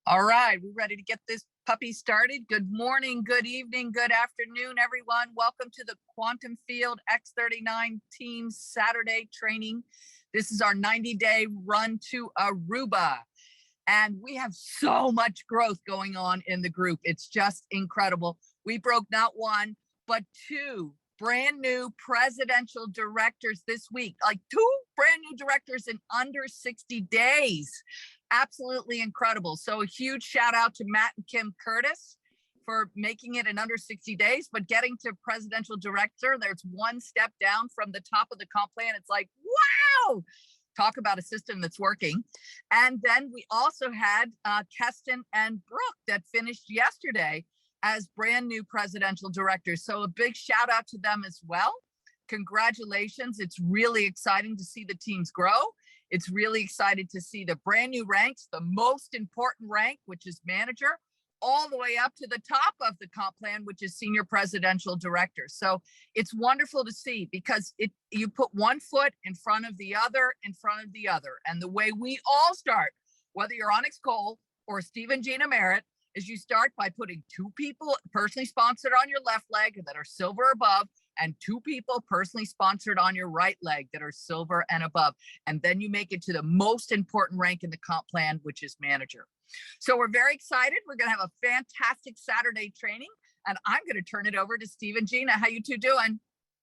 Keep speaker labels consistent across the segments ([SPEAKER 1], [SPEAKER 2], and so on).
[SPEAKER 1] All right, we ready to get this puppy started? Good morning, good evening, good afternoon, everyone. Welcome to the Quantum Field X39 team Saturday training. This is our 90-day run to Aruba. And we have so much growth going on in the group. It's just incredible. We broke not one, but two brand new presidential directors this week, like two brand new directors in under 60 days. Absolutely incredible. So a huge shout out to Matt and Kim Curtis for making it in under 60 days, but getting to presidential director, there's one step down from the top of the comp plan. It's like, wow, talk about a system that's working. And then we also had Keston and Brooke that finished yesterday as brand new presidential directors. So a big shout out to them as well. Congratulations. It's really exciting to see the teams grow. It's really excited to see the brand new ranks, the most important rank, which is manager, all the way up to the top of the comp plan, which is senior presidential director. So it's wonderful to see because you put one foot in front of the other, And the way we all start, whether you're Onyx Coale or Steve Gina Merritt, is you start by putting two people personally sponsored on your left leg that are silver above, and two people personally sponsored on your right leg that are silver and above. And then you make it to the most important rank in the comp plan, which is manager. So we're very excited. We're going to have a fantastic Saturday training, and I'm going to turn it over to Steve and Gina. How you two doing?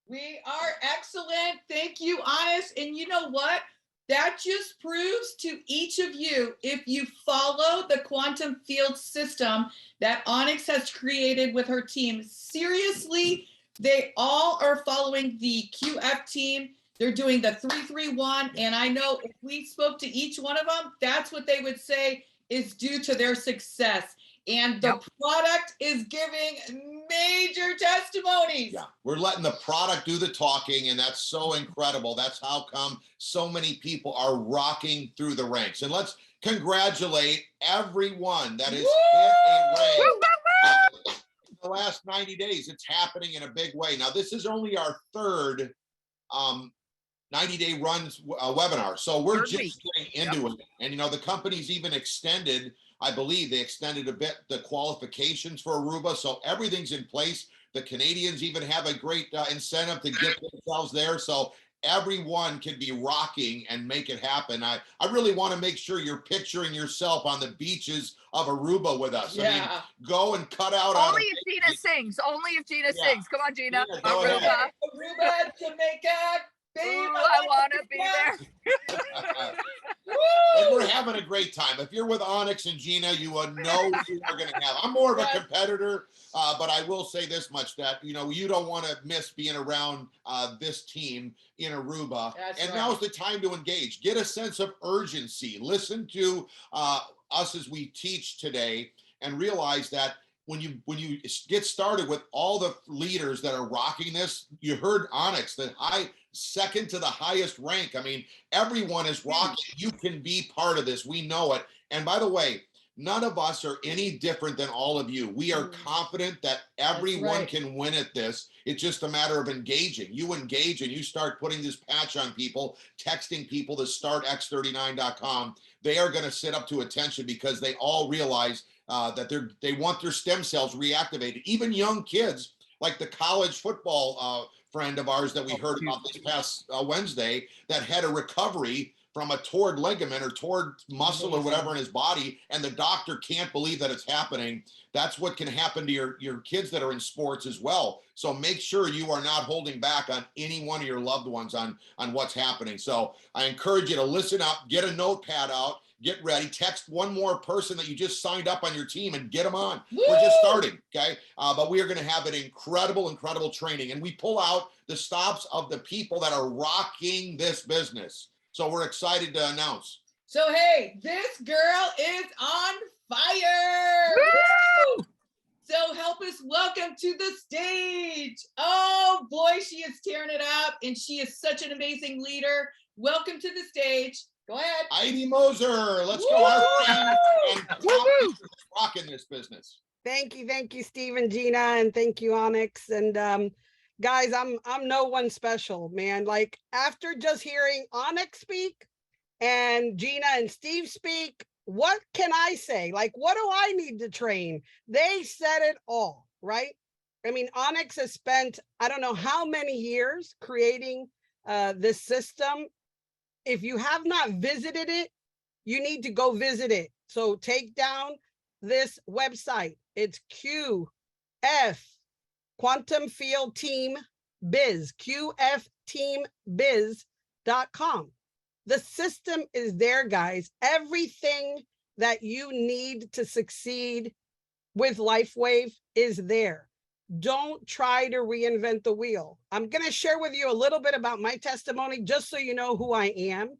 [SPEAKER 2] We are excellent. Thank you, Onyx. And you know what? That just proves to each of you, if you follow the quantum field system that Onyx has created with her team, seriously, they all are following the QFTeam. They're doing the 3-3-1. And I know if we spoke to each one of them, that's what they would say is due to their success. And the product is giving major testimonies.
[SPEAKER 3] Yeah, we're letting the product do the talking, and that's so incredible. That's how come so many people are rocking through the ranks. And let's congratulate everyone that has hit a rank in the last 90 days. It's happening in a big way. Now, this is only our third 90-day runs webinar. So we're just getting into it. And, you know, the company's even extended, I believe they extended a bit the qualifications for Aruba. So everything's in place. The Canadians even have a great incentive to get themselves there. So everyone can be rocking and make it happen. I really want to make sure you're picturing yourself on the beaches of Aruba with us.
[SPEAKER 2] Yeah.
[SPEAKER 3] I mean, go and cut out.
[SPEAKER 1] Only if Gina sings. Only if Gina sings. Come on, Gina. Aruba.
[SPEAKER 2] Aruba, Jamaica. Babe,
[SPEAKER 1] Ooh, I want to be there.
[SPEAKER 3] And we're having a great time. If you're with Onyx and Gina, you will know you are going to have. I'm more of a competitor, but I will say this much, that, you know, you don't want to miss being around this team in Aruba.
[SPEAKER 2] That's
[SPEAKER 3] now's the time to engage. Get a sense of urgency. Listen to us as we teach today, and realize that when you get started with all the leaders that are rocking this, you heard Onyx, the second to the highest rank. I mean, everyone is rocking. You can be part of this. We know it. And by the way, none of us are any different than all of you. We are confident that everyone can win at this. It's just a matter of engaging. You engage and you start putting this patch on people, texting people to startx39.com. They are going to sit up to attention because they all realize that they want their stem cells reactivated. Even young kids, like the college football friend of ours that we heard about this past Wednesday, that had a recovery from a torn ligament or torn muscle or whatever in his body, and the doctor can't believe that it's happening. That's what can happen to your kids that are in sports as well. So make sure you are not holding back on any one of your loved ones on what's happening. So I encourage you to listen up, get a notepad out, get ready, text one more person that you just signed up on your team and get them on. Woo! We're just starting, okay? But we are going to have an incredible training, and we pull out the stops of the people that are rocking this business. So we're excited to announce.
[SPEAKER 2] So, hey, this girl is on fire.
[SPEAKER 1] Woo!
[SPEAKER 2] So help us welcome to the stage. Oh boy, she is tearing it up, and she is such an amazing leader. Welcome to the stage. Go ahead.
[SPEAKER 3] Aydee Moser, let's go. Our friend and rocking this business.
[SPEAKER 4] Thank you, Steve and Gina, and thank you, Onyx. And guys, I'm no one special, man. Like, after just hearing Onyx speak and Gina and Steve speak, what can I say? Like, what do I need to train? They said it all, right? I mean, Onyx has spent, I don't know how many years creating this system. If you have not visited it, you need to go visit it. So take down this website. It's QF, Quantum Field Team Biz, QFTeamBiz.com. The system is there, guys. Everything that you need to succeed with Lifewave is there. Don't try to reinvent the wheel. I'm going to share with you a little bit about my testimony, just so you know who I am.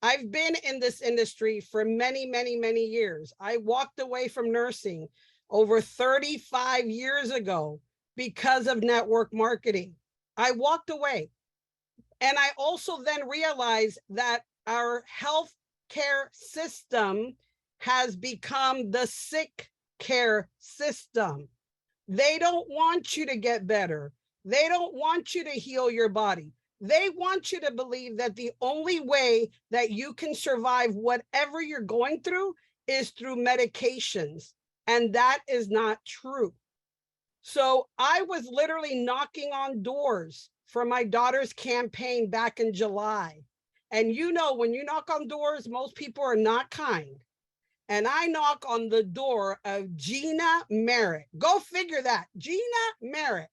[SPEAKER 4] I've been in this industry for many, many, many years. I walked away from nursing over 35 years ago because of network marketing. I walked away. And I also then realized that our healthcare system has become the sick care system. They don't want you to get better. They don't want you to heal your body. They want you to believe that the only way that you can survive whatever you're going through is through medications. And that is not true. So I was literally knocking on doors for my daughter's campaign back in July. And you know, when you knock on doors, most people are not kind. And I knock on the door of Gina Merritt. Go figure that, Gina Merritt.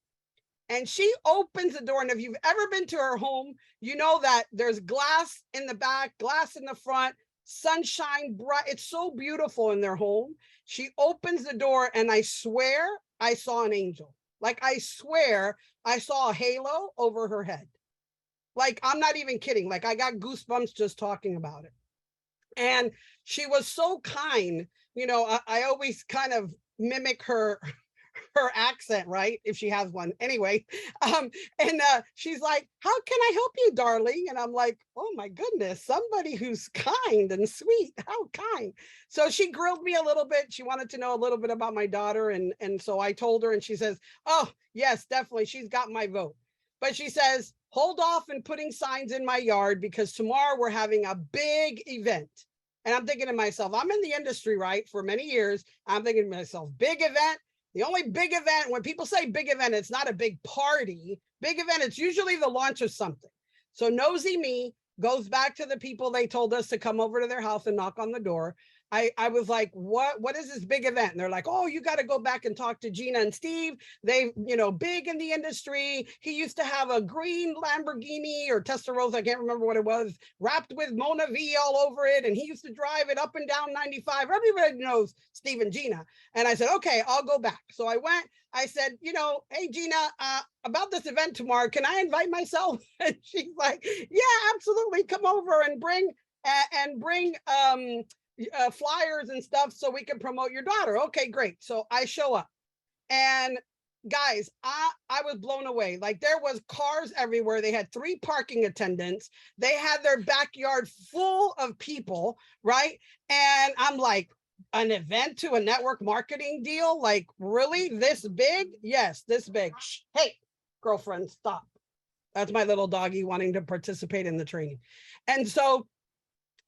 [SPEAKER 4] And she opens the door. And if you've ever been to her home, you know that there's glass in the back, glass in the front, sunshine bright. It's so beautiful in their home. She opens the door and I swear I saw an angel. Like, I swear I saw a halo over her head. Like, I'm not even kidding. Like, I got goosebumps just talking about it. And she was so kind. You know, I always kind of mimic her accent, right? If she has one. Anyway, she's like, how can I help you, darling? And I'm like, oh my goodness, somebody who's kind and sweet. How kind. So she grilled me a little bit. She wanted to know a little bit about my daughter. And so I told her, and she says, oh, yes, definitely. She's got my vote. But she says, hold off and putting signs in my yard because tomorrow we're having a big event. And I'm thinking to myself, I'm in the industry, right? For many years. I'm thinking to myself, big event. The only big event, when people say big event, it's not a big party. Big event, it's usually the launch of something. So nosy me goes back to the people they told us to come over to their house and knock on the door. I was like, what is this big event? And they're like, oh, you got to go back and talk to Gina and Steve. They, you know, big in the industry. He used to have a green Lamborghini or Testarossa, I can't remember what it was, wrapped with Mona V all over it. And he used to drive it up and down 95. Everybody knows Steve and Gina. And I said, okay, I'll go back. So I went, I said, you know, hey, Gina, about this event tomorrow, can I invite myself? And she's like, yeah, absolutely. Come over and bring flyers and stuff so we can promote your daughter. Okay, great. So I show up, and guys, I was blown away. Like, there was cars everywhere. They had 3 parking attendants. They had their backyard full of people, right? And I'm like, an event to a network marketing deal? Like, really? This big? Yes, this big. Shh. Hey, girlfriend, stop. That's my little doggy wanting to participate in the training. And so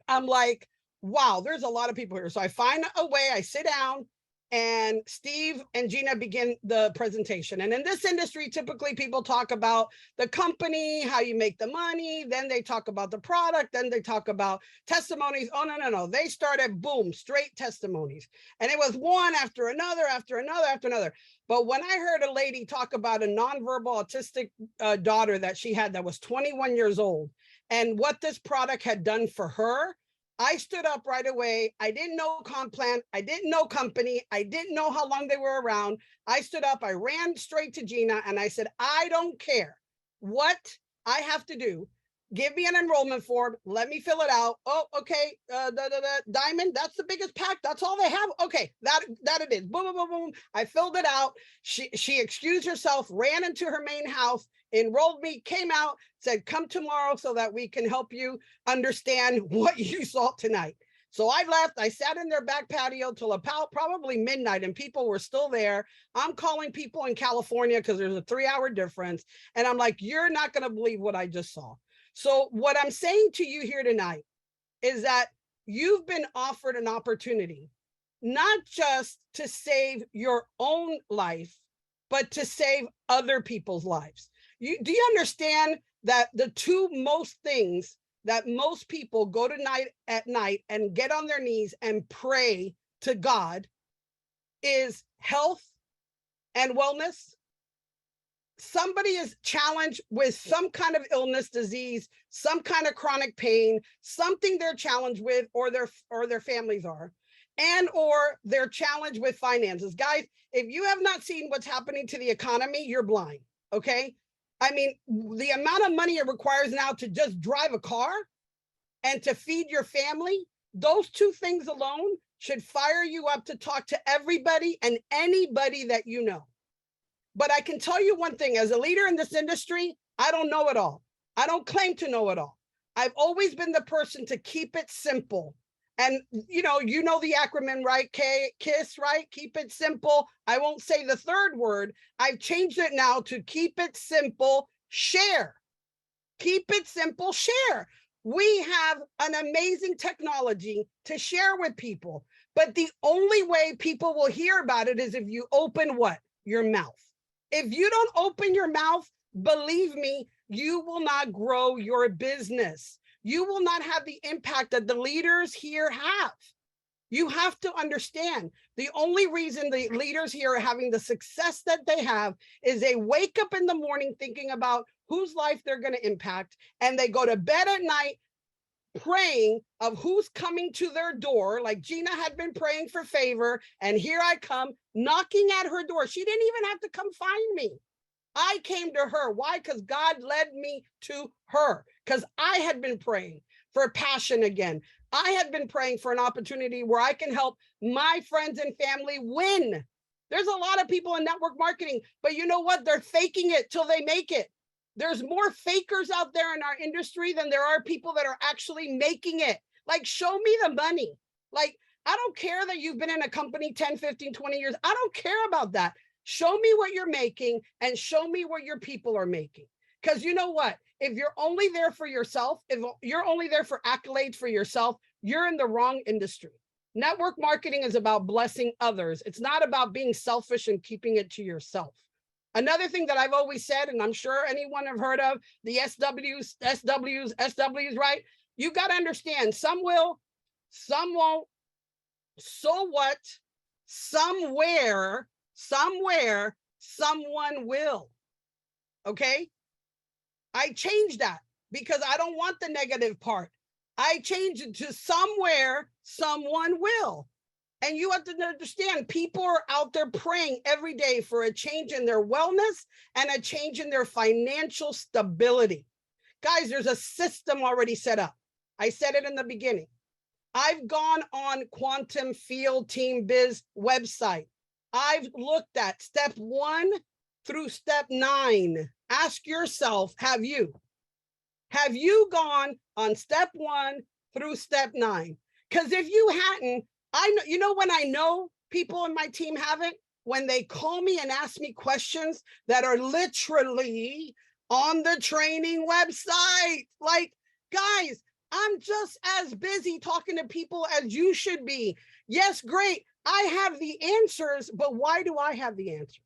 [SPEAKER 4] I'm like, wow, there's a lot of people here. So I find a way, I sit down, and Steve and Gina begin the presentation. And in this industry, typically people talk about the company, how you make the money, then they talk about the product, then they talk about testimonies. Oh, no. They started, boom, straight testimonies. And it was one after another, after another, after another. But when I heard a lady talk about a nonverbal autistic daughter that she had that was 21 years old, and what this product had done for her, I stood up right away. I didn't know comp plan. I didn't know company. I didn't know how long they were around. I stood up, I ran straight to Gina, and I said, I don't care what I have to do. Give me an enrollment form. Let me fill it out. Oh, okay. Diamond, that's the biggest pack. That's all they have. Okay, that it is. Boom, boom, boom, boom. I filled it out. She excused herself, ran into her main house, enrolled me, came out, said, come tomorrow so that we can help you understand what you saw tonight. So I left. I sat in their back patio till about probably midnight, and people were still there. I'm calling people in California because there's a 3-hour difference. And I'm like, you're not going to believe what I just saw. So what I'm saying to you here tonight is that you've been offered an opportunity, not just to save your own life, but to save other people's lives. Do you understand that the two most things that most people go to at night and get on their knees and pray to God is health and wellness? Somebody is challenged with some kind of illness, disease, some kind of chronic pain, something they're challenged with, or their families are, and or they're challenged with finances. Guys, if you have not seen what's happening to the economy, you're blind. Okay. I mean, the amount of money it requires now to just drive a car and to feed your family, those two things alone should fire you up to talk to everybody and anybody that you know. But I can tell you one thing, as a leader in this industry, I don't know it all. I don't claim to know it all. I've always been the person to keep it simple. And you know the acronym, right? KISS, right? Keep it simple. I won't say the third word. I've changed it now to keep it simple, share. Keep it simple, share. We have an amazing technology to share with people, but the only way people will hear about it is if you open what? Your mouth. If you don't open your mouth, believe me, you will not grow your business. You will not have the impact that the leaders here have. You have to understand, the only reason the leaders here are having the success that they have is they wake up in the morning thinking about whose life they're going to impact, and they go to bed at night praying of who's coming to their door. Like Gina had been praying for favor, and here I come knocking at her door. She didn't even have to come find me. I came to her. Why? Because God led me to her, because I had been praying for passion again. I had been praying for an opportunity where I can help my friends and family win. There's a lot of people in network marketing, but you know what? They're faking it till they make it. There's more fakers out there in our industry than there are people that are actually making it. Like, show me the money. Like, I don't care that you've been in a company 10, 15, 20 years. I don't care about that. Show me what you're making and show me what your people are making. Because you know what? If you're only there for yourself, if you're only there for accolades for yourself, you're in the wrong industry. Network marketing is about blessing others. It's not about being selfish and keeping it to yourself. Another thing that I've always said, and I'm sure anyone have heard of, the SWs, right? You got to understand, some will, some won't. So what? Somewhere, someone will. Okay? I changed that because I don't want the negative part. I changed it to somewhere, someone will. And you have to understand, people are out there praying every day for a change in their wellness and a change in their financial stability. Guys, there's a system already set up. I said it in the beginning. I've gone on Quantum Field Team Biz website. I've looked at step 1 through step 9. Ask yourself, have you gone on step 1 through step 9? Because if you hadn't, I know, you know, when I know people in my team haven't, when they call me and ask me questions that are literally on the training website. Like, guys, I'm just as busy talking to people as you should be. Yes, great. I have the answers, but why do I have the answer?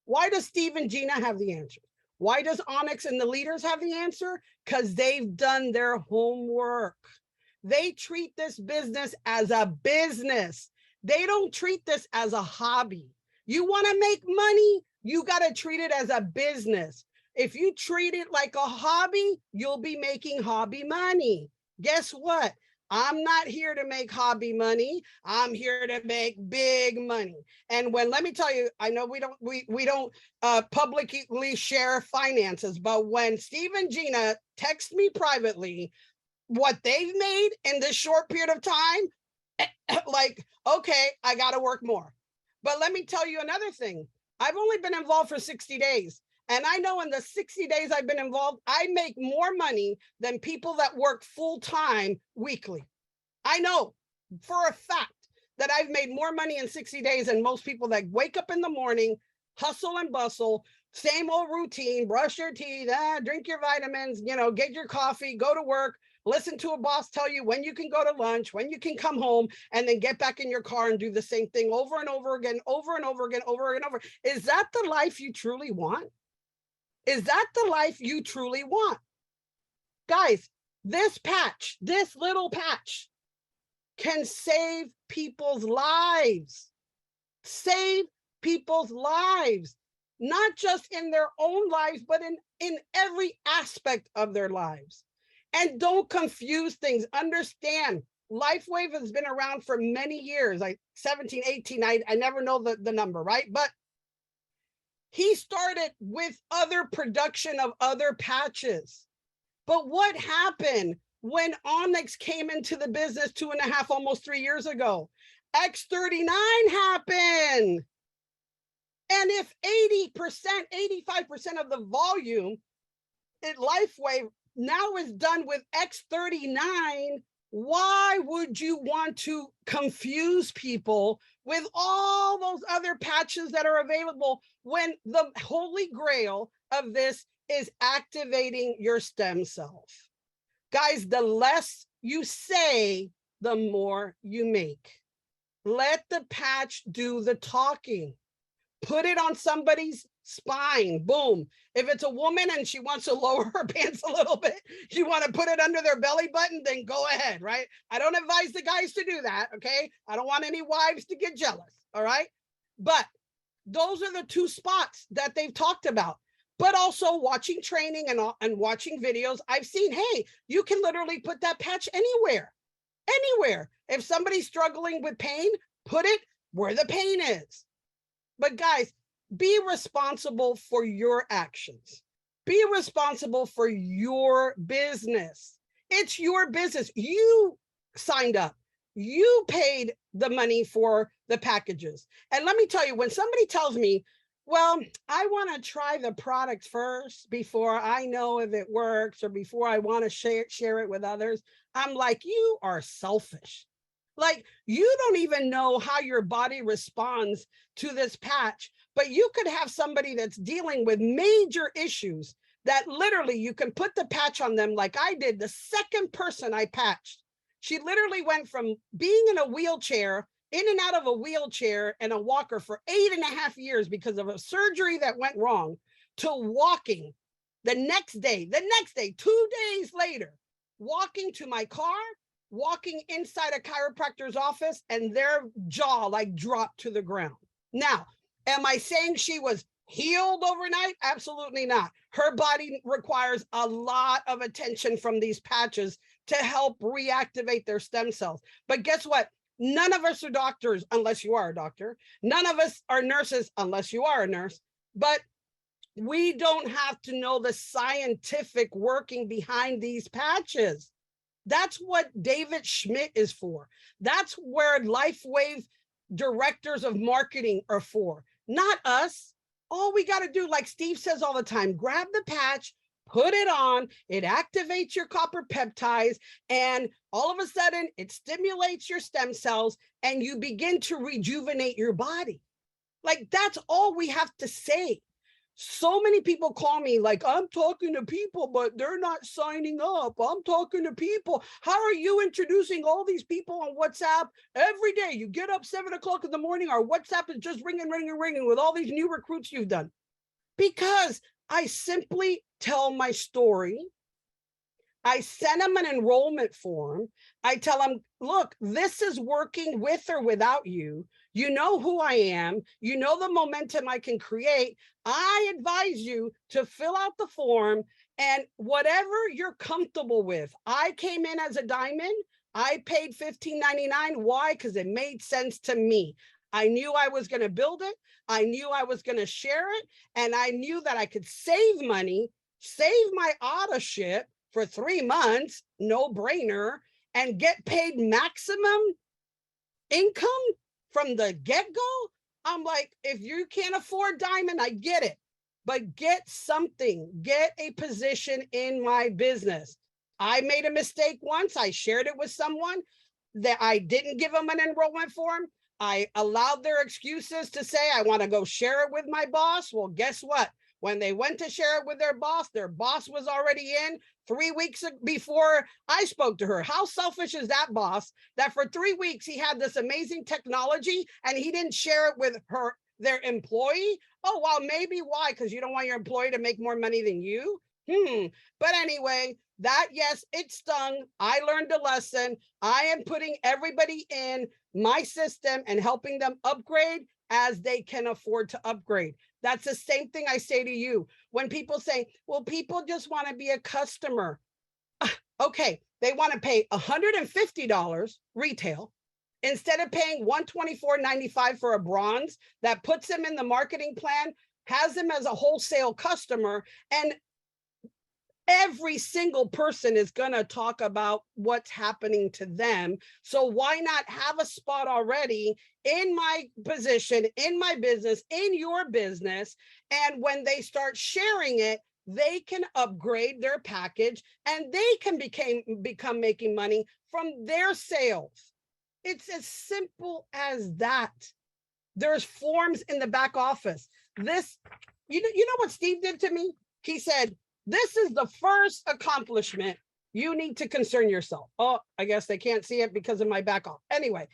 [SPEAKER 4] Why does Steve and Gina have the answer? Why does Onyx and the leaders have the answer? Because they've done their homework. They treat this business as a business. They don't treat this as a hobby. You want to make money, you got to treat it as a business. If you treat it like a hobby, you'll be making hobby money. Guess what? I'm not here to make hobby money. I'm here to make big money. And let me tell you, I know we don't publicly share finances, but when Steve and Gina text me privately what they've made in this short period of time, like, okay, I got to work more. But let me tell you another thing. I've only been involved for 60 days. And I know in the 60 days I've been involved, I make more money than people that work full time weekly. I know for a fact that I've made more money in 60 days than most people that wake up in the morning, hustle and bustle, same old routine, brush your teeth, drink your vitamins, get your coffee, go to work, listen to a boss tell you when you can go to lunch, when you can come home, and then get back in your car and do the same thing over and over again, over and over again, over and over. Is that the life you truly want? Is that the life you truly want? Guys, this patch, this little patch can save people's lives. Save people's lives, not just in their own lives, but in every aspect of their lives. And don't confuse things. Understand, Lifewave has been around for many years, like 17, 18, I never know the number, right? But he started with other production of other patches. But what happened when Onyx came into the business 2.5, almost 3 years ago? X39 happened. And if 80%, 85% of the volume at Lifewave now is done with X39, why would you want to confuse people with all those other patches that are available when the holy grail of this is activating your stem cells? Guys, the less you say, the more you make. Let the patch do the talking. Put it on somebody's spine, boom. If it's a woman and she wants to lower her pants a little bit, you want to put it under their belly button, then go ahead, right? I don't advise the guys to do that, okay? I don't want any wives to get jealous, all right? But those are the two spots that they've talked about. But also watching training and watching videos, I've seen, hey, you can literally put that patch anywhere, anywhere. If somebody's struggling with pain, put it where the pain is. But guys, be responsible for your actions. Be responsible for your business. It's your business. You signed up. You paid the money for the packages. And let me tell you, when somebody tells me, well, I want to try the product first before I know if it works or before I want to share it with others, I'm like, you are selfish. Like, you don't even know how your body responds to this patch, but you could have somebody that's dealing with major issues that literally you can put the patch on them like I did. The second person I patched, she literally went from being in a wheelchair, in and out of a wheelchair and a walker for 8.5 years because of a surgery that went wrong, to walking the next day, 2 days later, walking to my car, walking inside a chiropractor's office, and their jaw like dropped to the ground. Now, am I saying she was healed overnight? Absolutely not. Her body requires a lot of attention from these patches to help reactivate their stem cells. But guess what? None of us are doctors unless you are a doctor. None of us are nurses unless you are a nurse. But we don't have to know the scientific working behind these patches. That's what David Schmidt is for. That's where Lifewave directors of marketing are for, not us. All we got to do, like Steve says all the time, grab the patch, put it on, it activates your copper peptides, and all of a sudden it stimulates your stem cells and you begin to rejuvenate your body. Like, that's all we have to say. So many people call me like, I'm talking to people, but they're not signing up. I'm talking to people. How are you introducing all these people on WhatsApp every day? You get up 7 o'clock in the morning, our WhatsApp is just ringing with all these new recruits you've done. Because I simply tell my story. I send them an enrollment form. I tell them, look, this is working with or without you. You know who I am. You know the momentum I can create. I advise you to fill out the form and whatever you're comfortable with. I came in as a diamond. I paid $15.99. Why? Because it made sense to me. I knew I was going to build it. I knew I was going to share it. And I knew that I could save money, save my auto ship for 3 months, no brainer, and get paid maximum income from the get-go. I'm like, if you can't afford diamond, I get it, but get something, get a position in my business. I made a mistake once. I shared it with someone that I didn't give them an enrollment form. I allowed their excuses to say, I want to go share it with my boss. Well, guess what? When they went to share it with their boss was already in 3 weeks before I spoke to her. How selfish is that boss that for 3 weeks he had this amazing technology and he didn't share it with their employee? Oh, well, maybe why? Because you don't want your employee to make more money than you? But anyway, yes, it stung. I learned a lesson. I am putting everybody in my system and helping them upgrade as they can afford to upgrade. That's the same thing I say to you. When people say, well, people just want to be a customer. Okay, they want to pay $150 retail instead of paying $124.95 for a bronze that puts them in the marketing plan, has them as a wholesale customer, and every single person is going to talk about what's happening to them. So why not have a spot already in my position, in my business, in your business? And when they start sharing it, they can upgrade their package and they can become making money from their sales. It's as simple as that. There's forms in the back office. You know what Steve did to me? He said, this is the first accomplishment. You need to concern yourself. Oh, I guess they can't see it because of my back off. Anyway,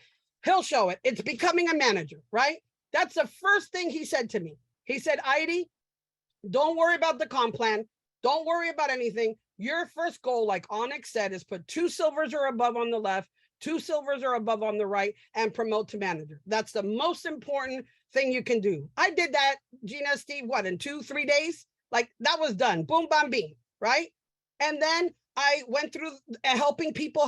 [SPEAKER 4] he'll show it. It's becoming a manager, right? That's the first thing he said to me. He said, Aydee, don't worry about the comp plan. Don't worry about anything. Your first goal, like Onyx said, is put 2 silvers or above on the left, 2 silvers or above on the right, and promote to manager. That's the most important thing you can do. I did that, Gina, Steve, what, in 2-3 days? Like that was done. Boom, bam, beam, right? And then I went through helping people.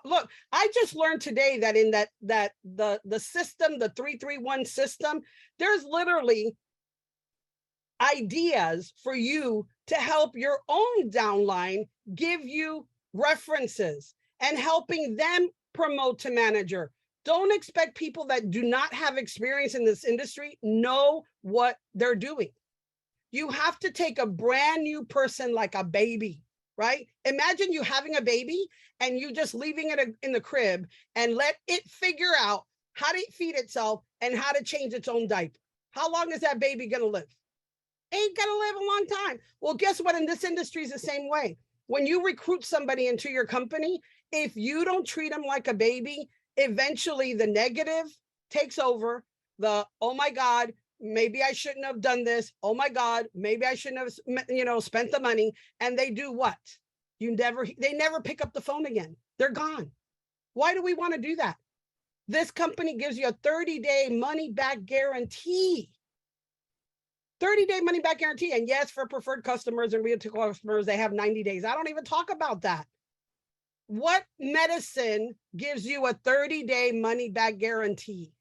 [SPEAKER 4] Look, I just learned today that in the system, the 331 system, there's literally ideas for you to help your own downline give you references and helping them promote to manager. Don't expect people that do not have experience in this industry know what they're doing. You have to take a brand new person like a baby, right? Imagine you having a baby and you just leaving it in the crib and let it figure out how to feed itself and how to change its own diaper. How long is that baby going to live? Ain't going to live a long time. Well, guess what? In this industry is the same way. When you recruit somebody into your company, if you don't treat them like a baby, eventually the negative takes over. Oh my God, maybe I shouldn't have done this. Oh my God, maybe I shouldn't have, spent the money. And they do what? They never pick up the phone again. They're gone. Why do we want to do that? This company gives you a 30-day money back guarantee. 30-day money back guarantee. And yes, for preferred customers and retail customers, they have 90 days. I don't even talk about that. What medicine gives you a 30-day money back guarantee?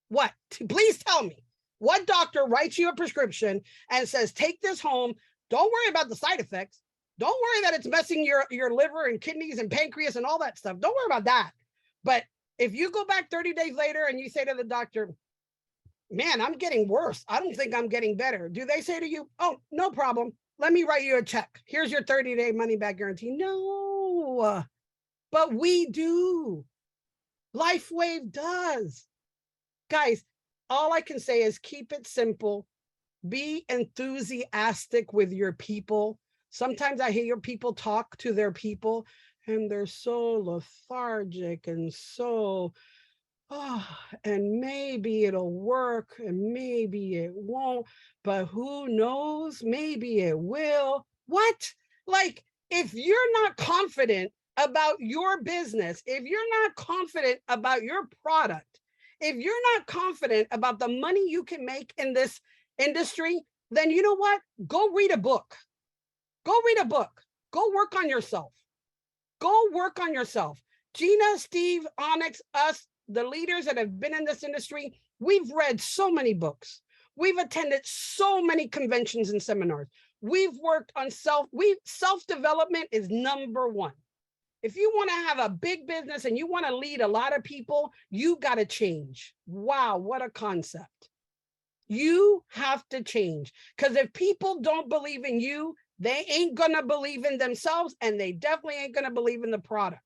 [SPEAKER 4] What? Please tell me. What doctor writes you a prescription and says, take this home. Don't worry about the side effects. Don't worry that it's messing your liver and kidneys and pancreas and all that stuff. Don't worry about that. But if you go back 30 days later and you say to the doctor, man, I'm getting worse. I don't think I'm getting better. Do they say to you, oh, no problem. Let me write you a check. Here's your 30-day money back guarantee. No, but we do. Lifewave does. Guys, all I can say is keep it simple. Be enthusiastic with your people. Sometimes I hear people talk to their people and they're so lethargic and so, and maybe it'll work and maybe it won't, but who knows? Maybe it will. What? Like, if you're not confident about your business, if you're not confident about your product, if you're not confident about the money you can make in this industry, then you know what? Go read a book. Go read a book. Go work on yourself. Go work on yourself. Gina, Steve, Onyx, us, the leaders that have been in this industry, we've read so many books. We've attended so many conventions and seminars. We've worked on self-development is number one. If you want to have a big business and you want to lead a lot of people, you got to change. Wow, what a concept. You have to change, because if people don't believe in you, they ain't going to believe in themselves, and they definitely ain't going to believe in the product.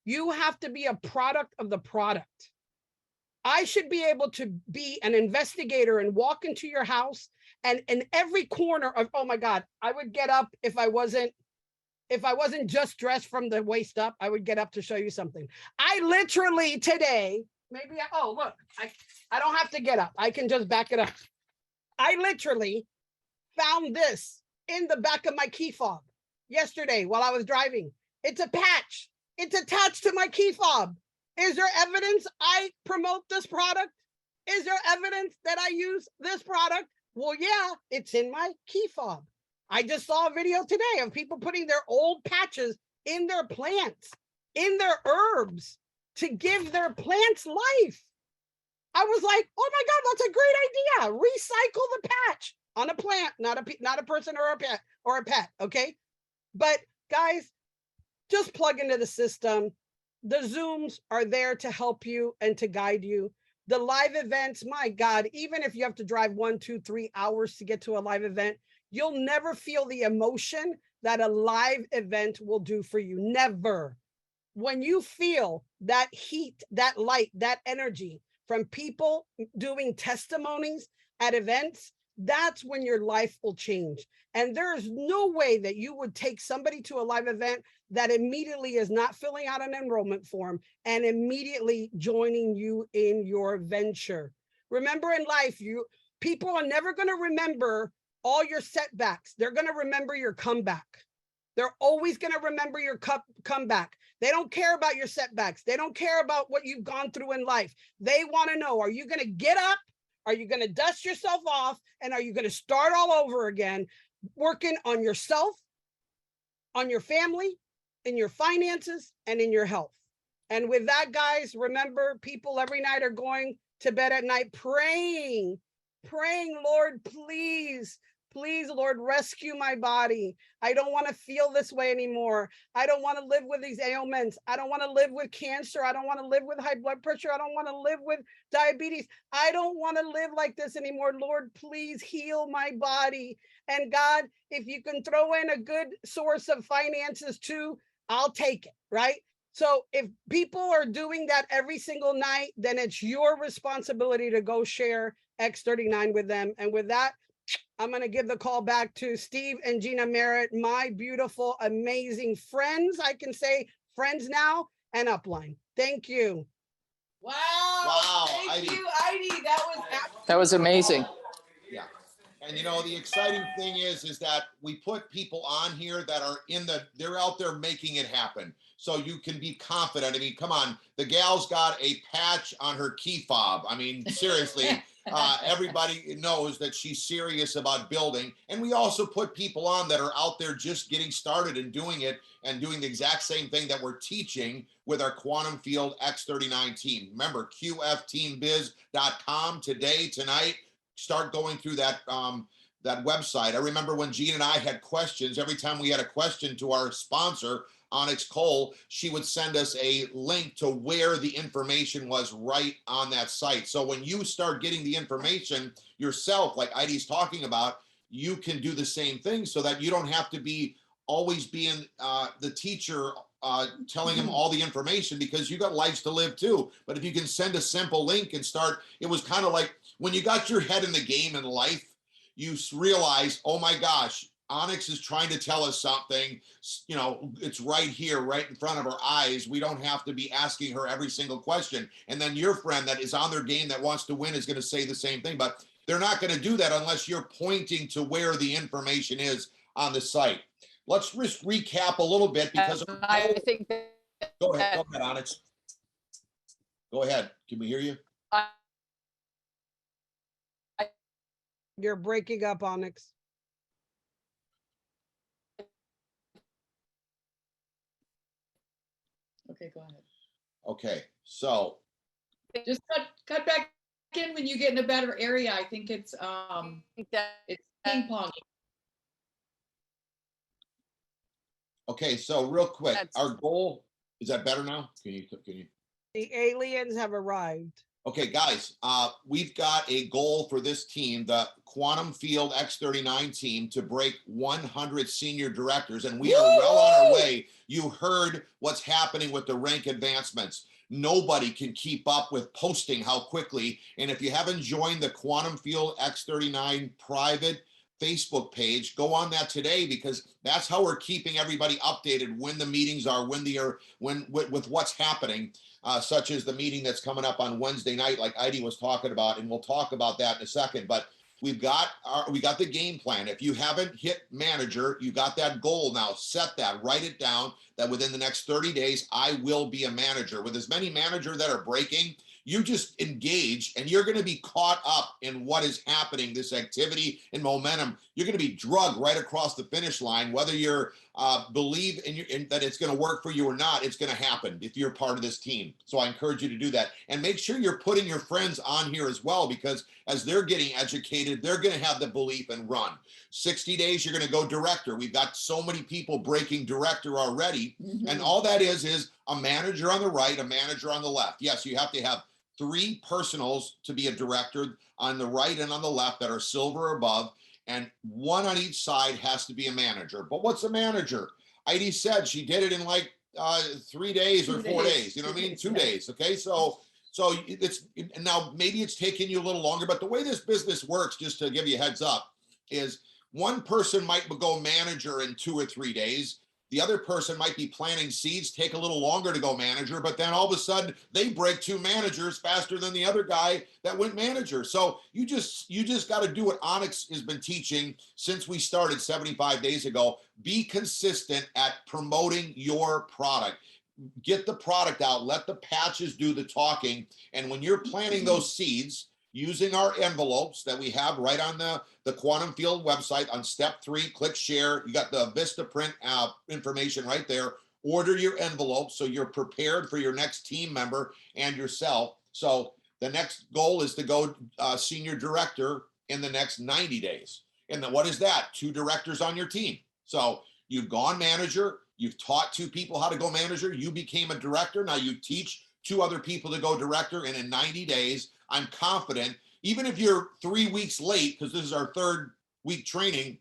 [SPEAKER 4] You have to be a product of the product. I should be able to be an investigator and walk into your house, and in every corner of, oh my God, I would get up if I wasn't if I wasn't just dressed from the waist up, I would get up to show you something. I literally today, oh, look, I don't have to get up. I can just back it up. I literally found this in the back of my key fob yesterday while I was driving. It's a patch. It's attached to my key fob. Is there evidence I promote this product? Is there evidence that I use this product? Well, yeah, it's in my key fob. I just saw a video today of people putting their old patches in their plants, in their herbs, to give their plants life. I was like, oh my God, that's a great idea. Recycle the patch on a plant, not a person or a pet, okay? But guys, just plug into the system. The Zooms are there to help you and to guide you. The live events, my God, even if you have to drive 1, 2, 3 hours to get to a live event, you'll never feel the emotion that a live event will do for you. Never. When you feel that heat, that light, that energy from people doing testimonies at events, that's when your life will change. And there is no way that you would take somebody to a live event that immediately is not filling out an enrollment form and immediately joining you in your venture. Remember, in life, people are never going to remember all your setbacks. They're going to remember your comeback. They're always going to remember your comeback. They don't care about your setbacks. They don't care about what you've gone through in life. They want to know, are you going to get up? Are you going to dust yourself off? And are you going to start all over again, working on yourself, on your family, in your finances, and in your health? And with that, guys, remember, people every night are going to bed at night praying, Lord, please, Lord, rescue my body. I don't want to feel this way anymore. I don't want to live with these ailments. I don't want to live with cancer. I don't want to live with high blood pressure. I don't want to live with diabetes. I don't want to live like this anymore. Lord, please heal my body. And God, if you can throw in a good source of finances too, I'll take it, right? So if people are doing that every single night, then it's your responsibility to go share X39 with them. And with that, I'm going to give the call back to Steve and Gina Merritt, my beautiful, amazing friends. I can say friends now and upline. Thank you.
[SPEAKER 2] Wow. Thank you, Aydee.
[SPEAKER 5] That was amazing.
[SPEAKER 3] Yeah. And you know, the exciting thing is that we put people on here that are they're out there making it happen. So you can be confident. I mean, come on, the gal's got a patch on her key fob. I mean, seriously, everybody knows that she's serious about building. And we also put people on that are out there just getting started and doing it and doing the exact same thing that we're teaching with our Quantum Field X39 team. Remember, QFTeambiz.com today, tonight. Start going through that that website. I remember when Gene and I had questions, every time we had a question to our sponsor, Onyx Coale, she would send us a link to where the information was right on that site. So when you start getting the information yourself, like Aydee's talking about, you can do the same thing so that you don't have to be always being the teacher telling them all the information, because you got lives to live too. But if you can send a simple link and start, it was kind of like when you got your head in the game in life, you realize, oh my gosh, Onyx is trying to tell us something, you know, it's right here, right in front of our eyes. We don't have to be asking her every single question. And then your friend that is on their game that wants to win is going to say the same thing, but they're not going to do that unless you're pointing to where the information is on the site. Let's just recap a little bit because
[SPEAKER 5] I think that,
[SPEAKER 3] go ahead, Onyx. Go ahead. Can we hear you?
[SPEAKER 4] You're breaking up, Onyx.
[SPEAKER 2] Okay, go ahead.
[SPEAKER 3] Okay, so
[SPEAKER 2] Just cut back in when you get in a better area. I think it's ping pong.
[SPEAKER 3] okay, so real quick, our goal is that better now? Can you?
[SPEAKER 4] The aliens have arrived.
[SPEAKER 3] Okay, guys, we've got a goal for this team, the Quantum Field X39 team, to break 100 senior directors, and we are well on our way. You heard what's happening with the rank advancements. Nobody can keep up with posting how quickly, and if you haven't joined the Quantum Field X39 private Facebook page. Go on that today, because that's how we're keeping everybody updated when the meetings are, with what's happening, such as the meeting that's coming up on Wednesday night, like Aydee was talking about, and we'll talk about that in a second. But we got the game plan. If you haven't hit manager, you got that goal now. Set that, write it down, that within the next 30 days, I will be a manager. With as many managers that are breaking, you just engage, and you're going to be caught up in what is happening, this activity and momentum. You're going to be drugged right across the finish line, whether you're believe in that it's going to work for you or not. It's going to happen if you're part of this team. So I encourage you to do that, and make sure you're putting your friends on here as well, because as they're getting educated, they're going to have the belief and run. 60 days, you're going to go director. We've got so many people breaking director already. And all that is a manager on the right, a manager on the left. Yes, you have to have 3 personals to be a director on the right and on the left that are silver or above, and 1 on each side has to be a manager. But what's a manager? Aydee said she did it in like 3 days or 4 days. You know what I mean? 2 days. Okay, so it's now maybe it's taking you a little longer, but the way this business works, just to give you a heads up, is one person might go manager in 2 or 3 days. The other person might be planting seeds, take a little longer to go manager, but then all of a sudden they break 2 managers faster than the other guy that went manager. So you just got to do what Onyx has been teaching since we started 75 days ago. Be consistent at promoting your product. Get the product out, let the patches do the talking. And when you're planting those seeds, using our envelopes that we have right on the Quantum Field website on step 3, click share. You got the Vistaprint information right there. Order your envelopes so you're prepared for your next team member and yourself. So the next goal is to go senior director in the next 90 days. And then what is that? 2 directors on your team. So you've gone manager, you've taught 2 people how to go manager, you became a director. Now you teach 2 other people to go director, and in 90 days, I'm confident, even if you're 3 weeks late, because this is our 3rd week training,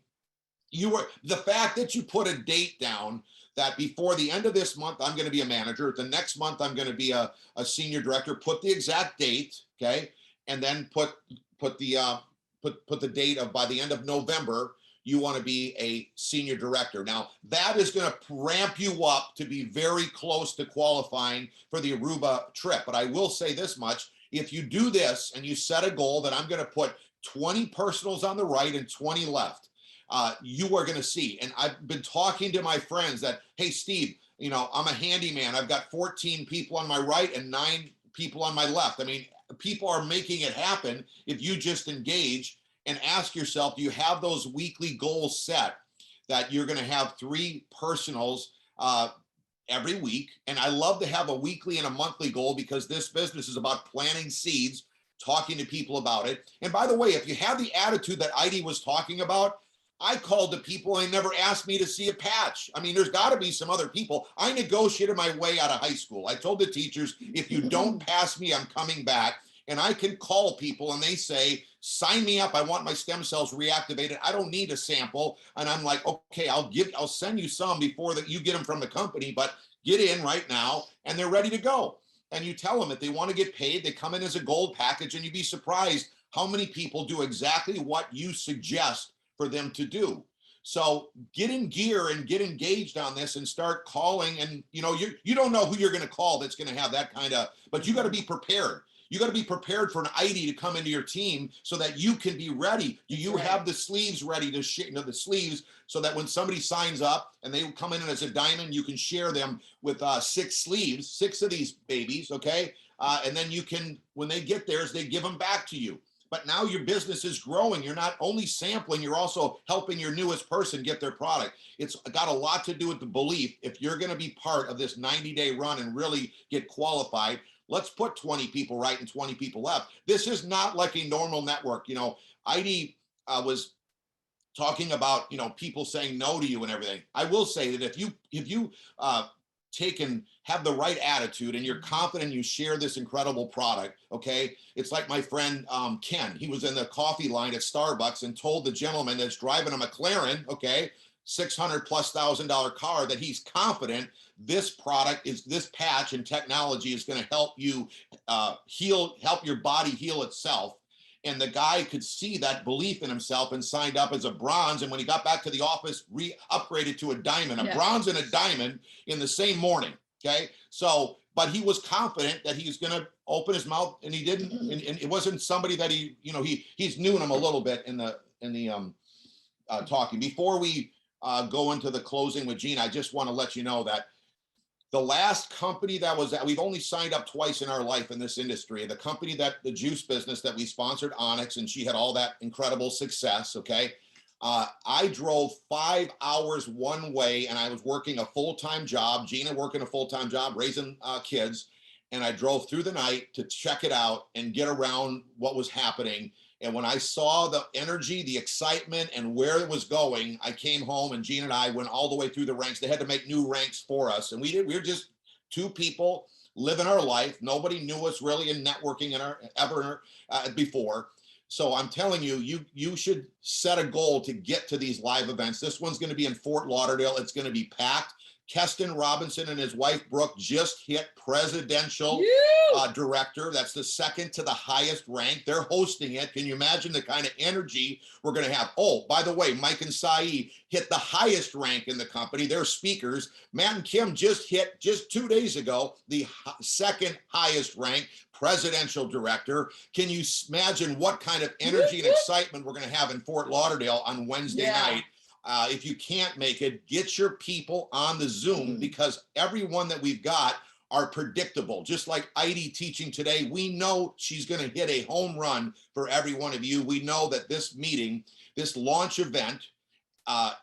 [SPEAKER 3] the fact that you put a date down that before the end of this month, I'm going to be a manager. The next month, I'm going to be a senior director. Put the exact date, okay, and then put the date of by the end of November, you want to be a senior director. Now, that is going to ramp you up to be very close to qualifying for the Aruba trip. But I will say this much. If you do this and you set a goal that I'm going to put 20 personals on the right and 20 left, you are going to see. And I've been talking to my friends that, hey, Steve, you know, I'm a handyman. I've got 14 people on my right and 9 people on my left. I mean, people are making it happen if you just engage and ask yourself, do you have those weekly goals set that you're going to have 3 personals every week? And I love to have a weekly and a monthly goal, because this business is about planting seeds, talking to people about it. And by the way, if you have the attitude that Aydee was talking about, I called the people and they never asked me to see a patch. I mean, there's got to be some other people. I negotiated my way out of high school. I told the teachers, if you don't pass me, I'm coming back. And I can call people and they say, sign me up. I want my stem cells reactivated. I don't need a sample. And I'm like, okay, I'll send you some before that you get them from the company, but get in right now. And they're ready to go. And you tell them that they want to get paid. They come in as a gold package, and you'd be surprised how many people do exactly what you suggest for them to do. So get in gear and get engaged on this and start calling. And you know, you don't know who you're going to call that's going to have that kind of, but you got to be prepared. You got to be prepared for an Aydee to come into your team so that you can be ready. Do you have the sleeves ready to share, the sleeves, so that when somebody signs up and they come in as a diamond, you can share them with 6 sleeves, 6 of these babies, okay? And then you can, when they get theirs, they give them back to you. But now your business is growing. You're not only sampling, you're also helping your newest person get their product. It's got a lot to do with the belief. If you're going to be part of this 90-day run and really get qualified, let's put 20 people right and 20 people left. This is not like a normal network. You know, Aydee was talking about, you know, people saying no to you and everything. I will say that if you take and have the right attitude and you're confident, you share this incredible product, okay? It's like my friend Ken. He was in the coffee line at Starbucks and told the gentleman that's driving a McLaren, okay, $600,000+ car, that he's confident this product is, this patch and technology is going to help you help your body heal itself. And the guy could see that belief in himself and signed up as a bronze. And when he got back to the office, upgraded to a diamond, a bronze and a diamond in the same morning. Okay. So, but he was confident that he was going to open his mouth, and he didn't. And it wasn't somebody that he's knew him a little bit in the talking. Before we go into the closing with Gina, I just want to let you know that the last company we've only signed up twice in our life in this industry. The company the juice business that we sponsored, Onyx, and she had all that incredible success. Okay. I drove 5 hours one way, and I was working a full-time job, Gina working a full-time job, raising kids. And I drove through the night to check it out and get around what was happening. And when I saw the energy, the excitement, and where it was going, I came home, and Gina and I went all the way through the ranks. They had to make new ranks for us. And we were just two people living our life. Nobody knew us really in networking before. So I'm telling you, you should set a goal to get to these live events. This one's going to be in Fort Lauderdale. It's going to be packed. Keston Robinson and his wife, Brooke, just hit presidential director. That's the second to the highest rank. They're hosting it. Can you imagine the kind of energy we're going to have? Oh, by the way, Mike and Saeed hit the highest rank in the company. They're speakers. Matt and Kim just hit, just 2 days ago, the second highest rank presidential director. Can you imagine what kind of energy and excitement we're going to have in Fort Lauderdale on Wednesday night? If you can't make it, get your people on the Zoom, because everyone that we've got are predictable. Just like Aydee teaching today, we know she's going to hit a home run for every one of you. We know that this meeting, this launch event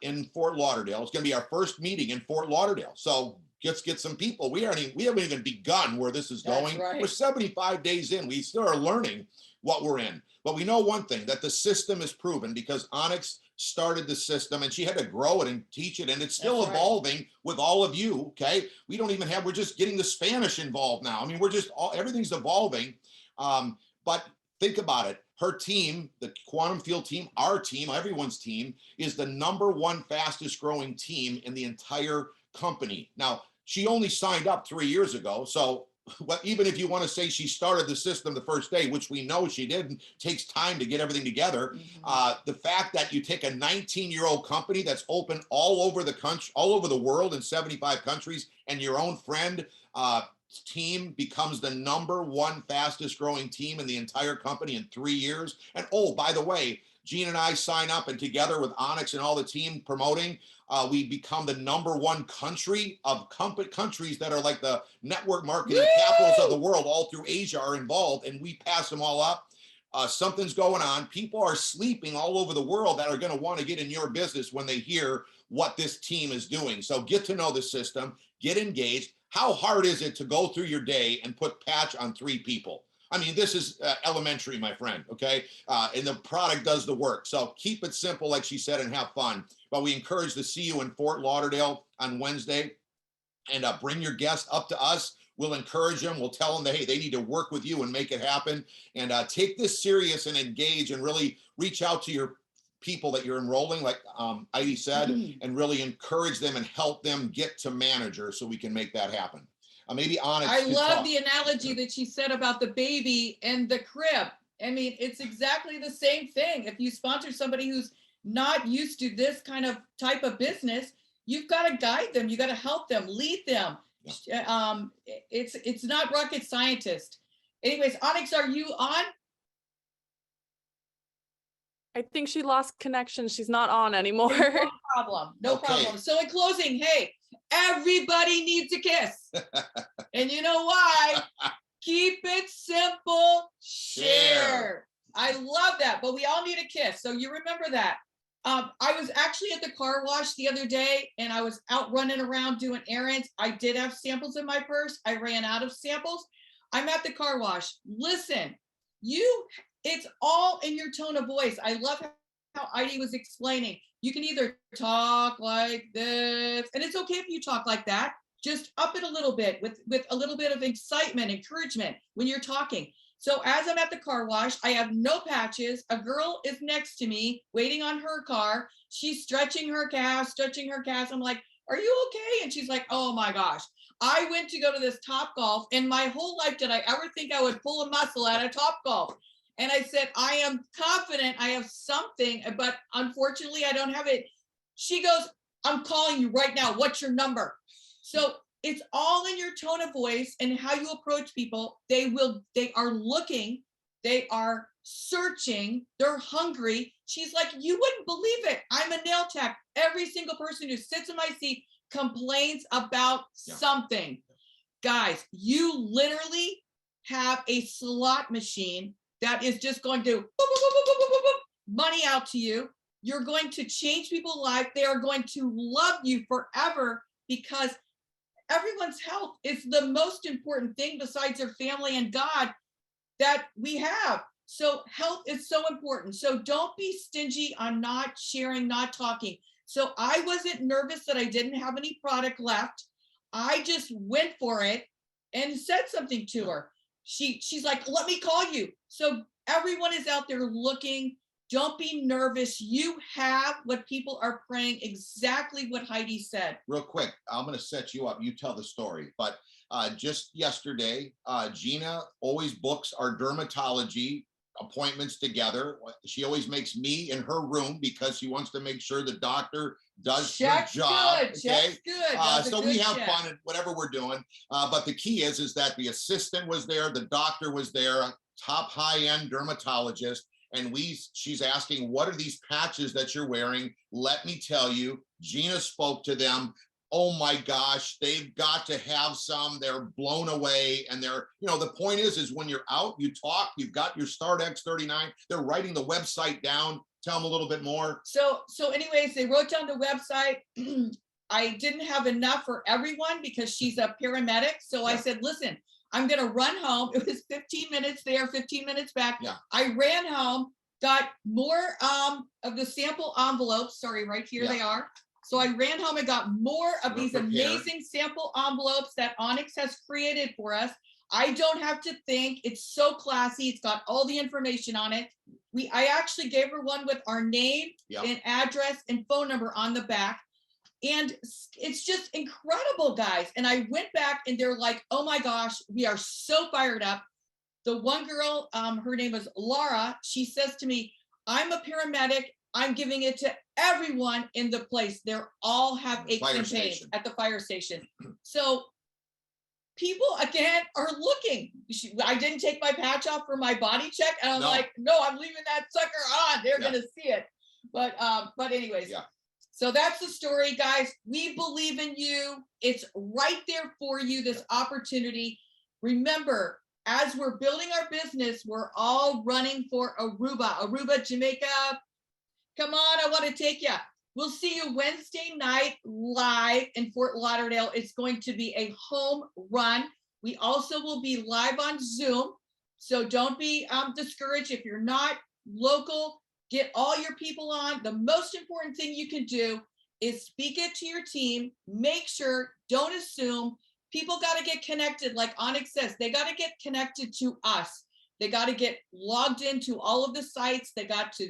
[SPEAKER 3] in Fort Lauderdale, is going to be our first meeting in Fort Lauderdale. So let's get some people. We haven't even begun where this is going.
[SPEAKER 2] Right.
[SPEAKER 3] We're 75 days in. We still are learning what we're in. But we know one thing, that the system is proven, because Onyx started the system, and she had to grow it and teach it, and it's still evolving with all of you. Okay, we're just getting the Spanish involved now. I mean, everything's evolving. But think about it. Her team, the Quantum Field team, our team, everyone's team, is the #1 fastest growing team in the entire company. Now, she only signed up 3 years ago, so even if you want to say she started the system the first day, which we know she did, and takes time to get everything together, the fact that you take a 19-year-old company that's open all over the country, all over the world in 75 countries, and your own friend team becomes the #1 fastest growing team in the entire company in 3 years. And oh, by the way, Gene and I sign up, and together with Onyx and all the team promoting, we become the #1 country of countries that are like the network marketing capitals of the world. All through Asia are involved, and we pass them all up. Something's going on. People are sleeping all over the world that are going to want to get in your business when they hear what this team is doing. So get to know the system, get engaged. How hard is it to go through your day and put patch on 3 people? I mean, this is elementary, my friend, okay? And the product does the work. So keep it simple, like she said, and have fun. But we encourage to see you in Fort Lauderdale on Wednesday, and bring your guests up to us. We'll encourage them. We'll tell them that, hey, they need to work with you and make it happen. And take this serious and engage, and really reach out to your people that you're enrolling, like Aydee said, and really encourage them and help them get to manager so we can make that happen. Maybe Onyx.
[SPEAKER 2] I love the analogy that she said about the baby and the crib. I mean, it's exactly the same thing. If you sponsor somebody who's not used to this kind of type of business, you've got to guide them. You got to help them, lead them. Yeah. It's not rocket scientist. Anyways, Onyx, are you on?
[SPEAKER 6] I think she lost connection. She's not on anymore.
[SPEAKER 2] No problem. No problem. So in closing, hey, everybody needs a kiss. And you know why? Keep it simple. Share. I love that. But we all need a kiss. So you remember that. I was actually at the car wash the other day, and I was out running around doing errands. I did have samples in my purse. I ran out of samples. I'm at the car wash. Listen, it's all in your tone of voice. I love how Aydee was explaining. You can either talk like this, and it's okay if you talk like that. Just up it a little bit with a little bit of excitement, encouragement when you're talking. So as I'm at the car wash, I have no patches. A girl is next to me waiting on her car. She's stretching her calves. I'm like, are you okay? And she's like, oh my gosh. I went to go to this Topgolf. In my whole life, did I ever think I would pull a muscle at a Topgolf? And I said, I am confident I have something, but unfortunately I don't have it. She goes, I'm calling you right now. What's your number? So it's all in your tone of voice and how you approach people. They are looking, they are searching, they're hungry. She's like, you wouldn't believe it. I'm a nail tech. Every single person who sits in my seat complains about something. Guys, you literally have a slot machine that is just going to boop, boop, boop, boop, boop, boop, boop, money out to you. You're going to change people's life. They are going to love you forever because everyone's health is the most important thing besides their family and God that we have. So health is so important. So don't be stingy on not sharing, not talking. So I wasn't nervous that I didn't have any product left. I just went for it and said something to her. She's like, let me call you. So everyone is out there looking. Don't be nervous. You have what people are praying, exactly what Heidi said.
[SPEAKER 3] Real quick, I'm going to set you up. You tell the story. But just yesterday, Gina always books our dermatology appointments together. She always makes me in her room because she wants to make sure the doctor does her job.
[SPEAKER 2] Good. Check's good.
[SPEAKER 3] So we have fun at whatever we're doing. But the key is that the assistant was there, the doctor was there, top high-end dermatologist. And she's asking, what are these patches that you're wearing? Let me tell you, Gina spoke to them. Oh my gosh, they've got to have some. They're blown away. And they're, the point is when you're out, you talk, you've got your Start X39. They're writing the website down. Tell them a little bit more.
[SPEAKER 2] So anyways, they wrote down the website. I didn't have enough for everyone because she's a paramedic. So I said, listen, I'm going to run home. It was 15 minutes there, 15 minutes back.
[SPEAKER 3] Yeah.
[SPEAKER 2] I ran home, got more of the sample envelopes. Sorry, right here they are. So I ran home and got more of these amazing sample envelopes that Onyx has created for us. I don't have to think. It's so classy. It's got all the information on it. I actually gave her one with our name and address and phone number on the back. And it's just incredible, guys. And I went back and they're like, oh my gosh, we are so fired up. The one girl, her name is Laura. She says to me, I'm a paramedic. I'm giving it to everyone in the place. They're all have aches and pains at the fire station. So people, again, are looking. I didn't take my patch off for my body check. And I'm like, no, I'm leaving that sucker on. They're going to see it. But anyways. So that's the story, guys. We believe in you. It's right there for you, this opportunity. Remember, as we're building our business, we're all running for Aruba, Jamaica. Come on, I want to take you. We'll see you Wednesday night live in Fort Lauderdale. It's going to be a home run. We also will be live on Zoom. So don't be discouraged if you're not local. Get all your people on. The most important thing you can do is speak it to your team. Make sure, don't assume. People got to get connected. Like Onyx says, they got to get connected to us. They got to get logged into all of the sites. They got to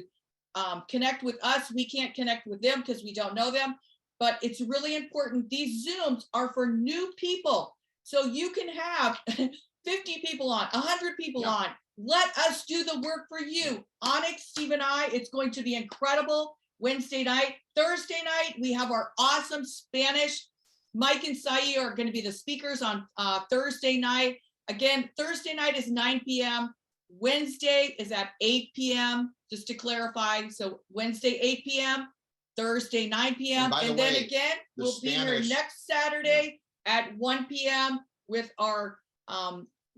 [SPEAKER 2] connect with us. We can't connect with them because we don't know them, but it's really important. These Zooms are for new people. So you can have 50 people on, 100 people on. Let us do the work for you. Onyx, Steve and I, it's going to be incredible. Wednesday night, Thursday night, we have our awesome Spanish. Mike and Sai are going to be the speakers on Thursday night. Again, Thursday night is 9 p.m. Wednesday is at 8 p.m. Just to clarify. So Wednesday, 8 p.m., Thursday, 9 p.m. And then again, we'll be here next Saturday at 1 p.m. with our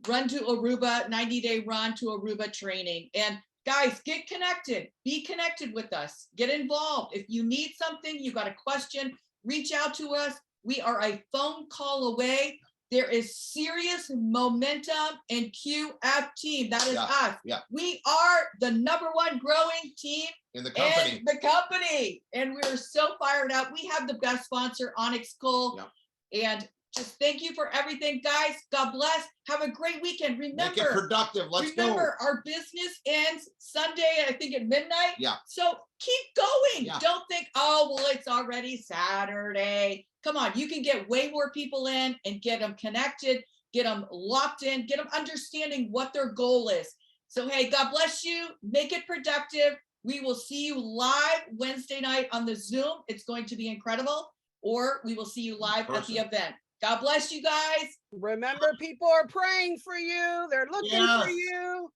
[SPEAKER 2] Run to Aruba, 90-day Run to Aruba training. And guys, get connected. Be connected with us. Get involved. If you need something, you got a question, reach out to us. We are a phone call away. There is serious momentum in QFTeam. That is us. We are the #1 growing team
[SPEAKER 3] in the company.
[SPEAKER 2] And we're so fired up. We have the best sponsor, Onyx Coale. And just thank you for everything, guys. God bless. Have a great weekend. Remember,
[SPEAKER 3] make it productive. Let's go.
[SPEAKER 2] Our business ends Sunday, I think at midnight. So keep going. Don't think, oh, well, it's already Saturday. Come on, you can get way more people in and get them connected, get them locked in, get them understanding what their goal is. So, hey, God bless you. Make it productive. We will see you live Wednesday night on the Zoom. It's going to be incredible. Or we will see you live at the event. God bless you guys.
[SPEAKER 4] Remember, people are praying for you. They're looking for
[SPEAKER 3] Yes.
[SPEAKER 4] you.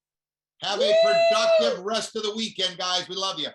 [SPEAKER 3] Have a productive rest of the weekend, guys. We love you.